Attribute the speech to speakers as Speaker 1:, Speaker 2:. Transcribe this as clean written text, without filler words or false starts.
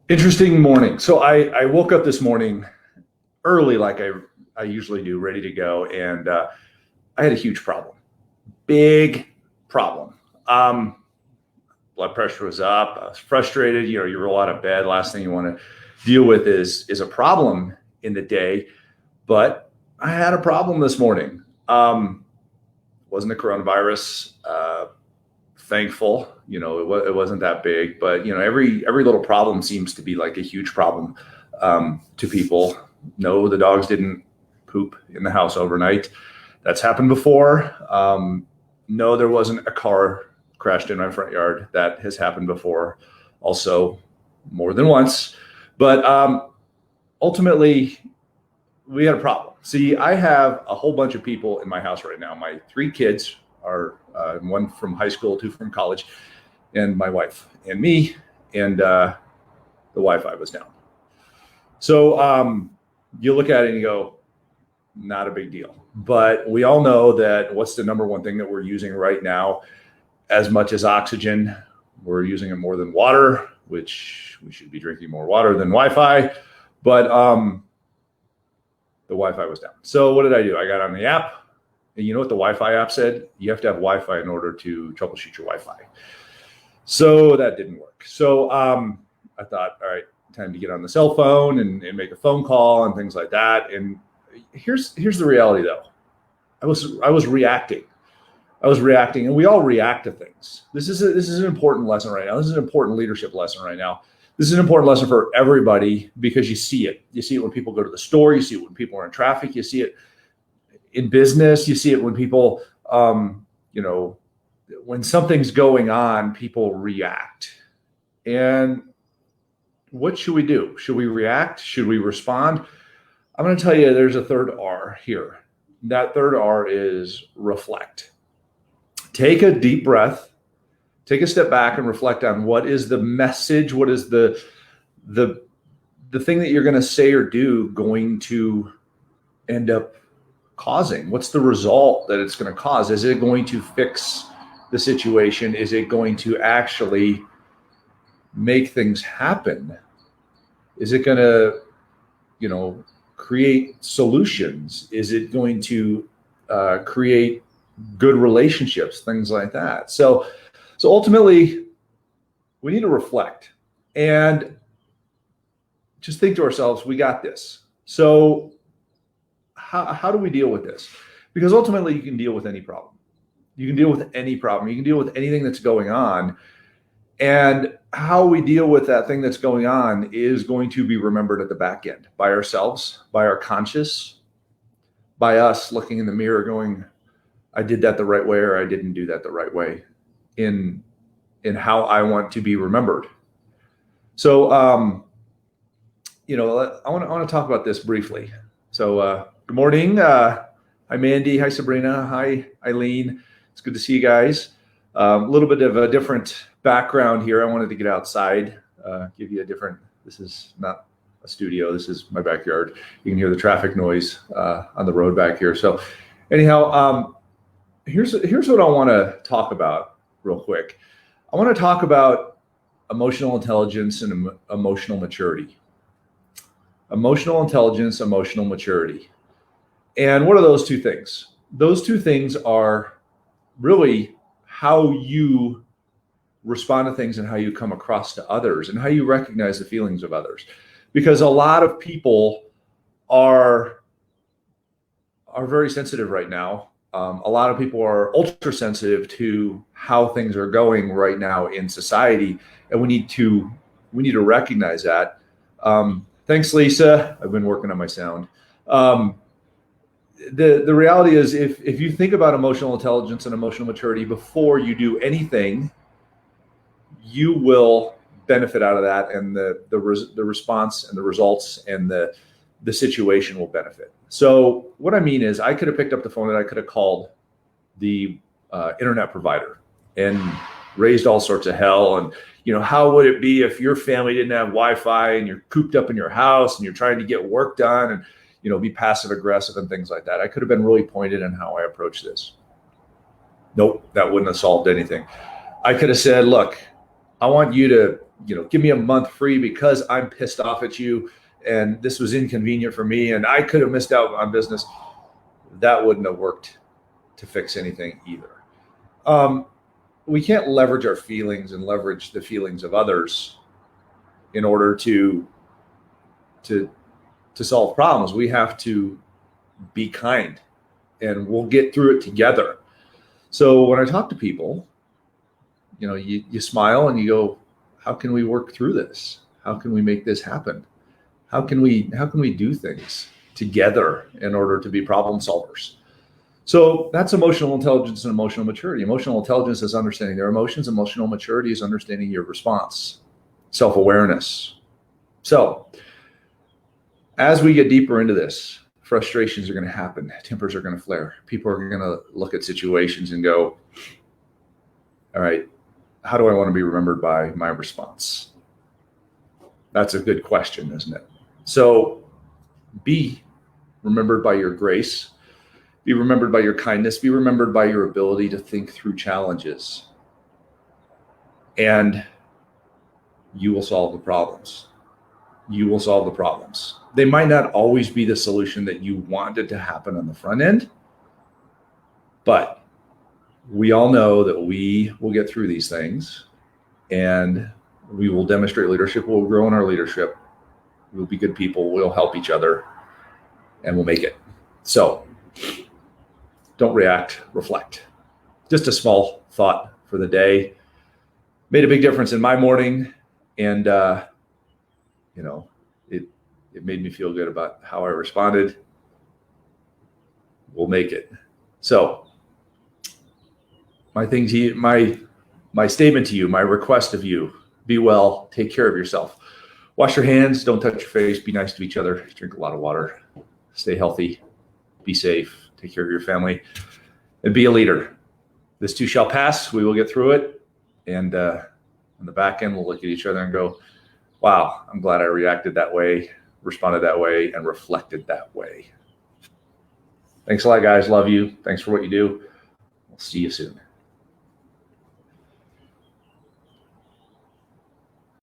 Speaker 1: Interesting morning. So I woke up this morning early, like I usually do, ready to go, and I had a huge problem, big problem. Um, Blood pressure was up. I was frustrated. You roll out of bed. Last thing you want to deal with is a problem in the day. But I had a problem this morning. Wasn't a coronavirus. Thankful, it wasn't that big, but every little problem seems to be like a huge problem to people. No, the dogs didn't poop in the house overnight. That's happened before. No, there wasn't a car crashed in my front yard. That has happened before, also more than once. But ultimately, we had a problem. See, I have a whole bunch of people in my house right now. My three kids are one from high school, two from college, and my wife and me, and the Wi-Fi was down. So you look at it and you go, not a big deal. But we all know that what's the number one thing that we're using right now? As much as oxygen, we're using it more than water, which we should be drinking more water than Wi-Fi. But the Wi-Fi was down. So what did I do? I got on the app. And you know what the Wi-Fi app said? You have to have Wi-Fi in order to troubleshoot your Wi-Fi. So that didn't work. So I thought, all right, time to get on the cell phone and make a phone call and things like that. And here's the reality, though. I was reacting. And we all react to things. This is an important lesson right now. This is an important leadership lesson right now. This is an important lesson for everybody because you see it. You see it when people go to the store. You see it when people are in traffic. You see it in business. You see it when people, when something's going on, people react. And what should we do? Should we react? Should we respond? I'm going to tell you there's a third R here. That third R is reflect. Take a deep breath, take a step back and reflect on what is the message, what is the thing that you're going to say or do going to end up causing? What's the result that it's going to cause? Is it going to fix the situation? Is it going to actually make things happen? Is it going to, create solutions? Is it going to create good relationships, things like that? So ultimately, we need to reflect and just think to ourselves, we got this. So how do we deal with this? Because ultimately, you can deal with any problem. You can deal with any problem. You can deal with anything that's going on. And how we deal with that thing that's going on is going to be remembered at the back end by ourselves, by our conscious, by us looking in the mirror going, I did that the right way or I didn't do that the right way in how I want to be remembered. So, I want to talk about this briefly. So, good morning. Hi, Mandy. Hi, Sabrina. Hi, Eileen. It's good to see you guys. A little bit of a different background here. I wanted to get outside, give you this is not a studio. This is my backyard. You can hear the traffic noise on the road back here. So anyhow, here's what I want to talk about real quick. I want to talk about emotional intelligence and emotional maturity. Emotional intelligence, emotional maturity. And what are those two things? Those two things are really how you respond to things and how you come across to others and how you recognize the feelings of others. Because a lot of people are very sensitive right now. A lot of people are ultra sensitive to how things are going right now in society. And we need to recognize that. Thanks, Lisa. I've been working on my sound. The reality is if you think about emotional intelligence and emotional maturity before you do anything, you will benefit out of that, and the response and the results and the situation will benefit. So what I mean is I could have picked up the phone and I could have called the internet provider and raised all sorts of hell. And, how would it be if your family didn't have Wi-Fi and you're cooped up in your house and you're trying to get work done and, be passive aggressive and things like that. I could have been really pointed in how I approach this. Nope, that wouldn't have solved anything. I could have said, look, I want you to, give me a month free because I'm pissed off at you and this was inconvenient for me and I could have missed out on business. That wouldn't have worked to fix anything either. We can't leverage our feelings and leverage the feelings of others in order to solve problems. We have to be kind, and we'll get through it together. So when I talk to people, you smile and you go, how can we work through this? How can we make this happen? How can we do things together in order to be problem solvers? So that's emotional intelligence and emotional maturity. Emotional intelligence is understanding their emotions. Emotional maturity is understanding your response, self-awareness. So as we get deeper into this, frustrations are going to happen. Tempers are going to flare. People are going to look at situations and go, all right, how do I want to be remembered by my response? That's a good question, isn't it? So be remembered by your grace. Be remembered by your kindness. Be remembered by your ability to think through challenges. And you will solve the problems. You will solve the problems. They might not always be the solution that you wanted to happen on the front end, but we all know that we will get through these things and we will demonstrate leadership. We'll grow in our leadership. We'll be good people. We'll help each other and we'll make it. So don't react, reflect. Just a small thought for the day. Made a big difference in my morning. And, it made me feel good about how I responded. We'll make it. So my thing to you, my statement to you, my request of you, be well, take care of yourself. Wash your hands, don't touch your face, be nice to each other, drink a lot of water, stay healthy, be safe, take care of your family, and be a leader. This too shall pass. We will get through it. And on the back end, we'll look at each other and go, wow, I'm glad I reacted that way, responded that way, and reflected that way. Thanks a lot, guys. Love you. Thanks for what you do. We'll see you soon.